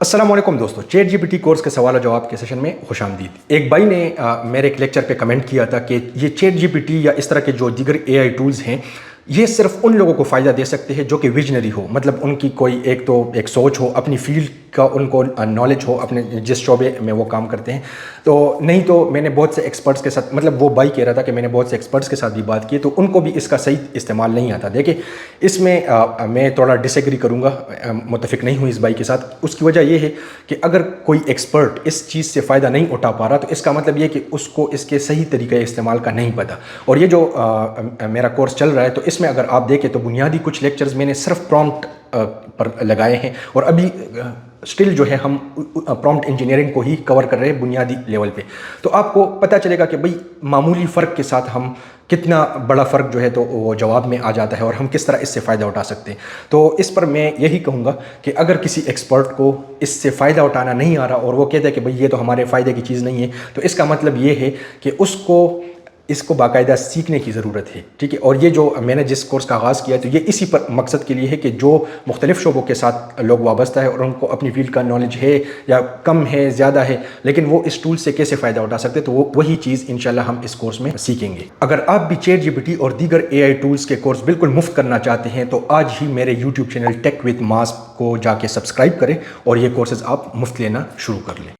अस्सलाम वालेकुम दोस्तों, चैट जीपीटी कोर्स के सवाल और जवाब के सेशन में खुश आमदीद। एक भाई ने मेरे एक लेक्चर पे कमेंट किया था कि ये चैट जीपीटी या इस तरह के जो दीगर एआई टूल्स हैं ये सिर्फ उन लोगों को फ़ायदा दे सकते हैं जो कि विजनरी हो, मतलब उनकी कोई एक सोच हो, अपनी फील्ड का उनको नॉलेज हो, अपने जिस शोबे में वो काम करते हैं। तो नहीं तो मैंने बहुत से एक्सपर्ट्स के साथ, मतलब वो भाई कह रहा था कि मैंने बहुत से एक्सपर्ट्स के साथ भी बात की तो उनको भी इसका सही इस्तेमाल नहीं आता। देखिए इसमें मैं थोड़ा डिसएग्री करूँगा, मुत्तफिक नहीं हूँ इस भाई के साथ। उसकी वजह यह है कि अगर कोई एक्सपर्ट इस चीज़ से फ़ायदा नहीं उठा पा रहा तो इसका मतलब ये कि उसको इसके सही तरीके इस्तेमाल का नहीं पता। और ये जो मेरा कोर्स चल रहा है तो इसमें अगर आप देखें तो बुनियादी कुछ लेक्चर्स मैंने सिर्फ प्रॉम्प्ट पर लगाए हैं और अभी स्टिल जो है हम प्रॉम्प्ट इंजीनियरिंग को ही कवर कर रहे हैं बुनियादी लेवल पे। तो आपको पता चलेगा कि भाई मामूली फ़र्क के साथ हम कितना बड़ा फ़र्क जो है तो वो जवाब में आ जाता है और हम किस तरह इससे फ़ायदा उठा सकते हैं। तो इस पर मैं यही कहूँगा कि अगर किसी एक्सपर्ट को इससे फ़ायदा उठाना नहीं आ रहा और वो कहता है कि भाई ये तो हमारे फ़ायदे की चीज़ नहीं है, तो इसका मतलब ये है कि उसको इसको बाकायदा सीखने की ज़रूरत है, ठीक है। और ये जो मैंने जिस कोर्स का आगाज़ किया है तो ये इसी पर मकसद के लिए है कि जो मुख्तलिफ़ शोबों के साथ लोग वाबस्ता है और उनको अपनी फील्ड का नॉलेज है या कम है ज़्यादा है, लेकिन वो इस टूल से कैसे फ़ायदा उठा सकते हैं, तो वो वही चीज़ इंशाल्लाह हम इस कोर्स में सीखेंगे। अगर आप भी चैट जीपीटी और दीगर एआई टूल्स के कोर्स बिल्कुल मुफ्त करना चाहते हैं तो आज ही मेरे YouTube channel Tech With Mass को जाके सब्सक्राइब करें और ये कोर्सेज़ आप मुफ्त लेना शुरू कर लें।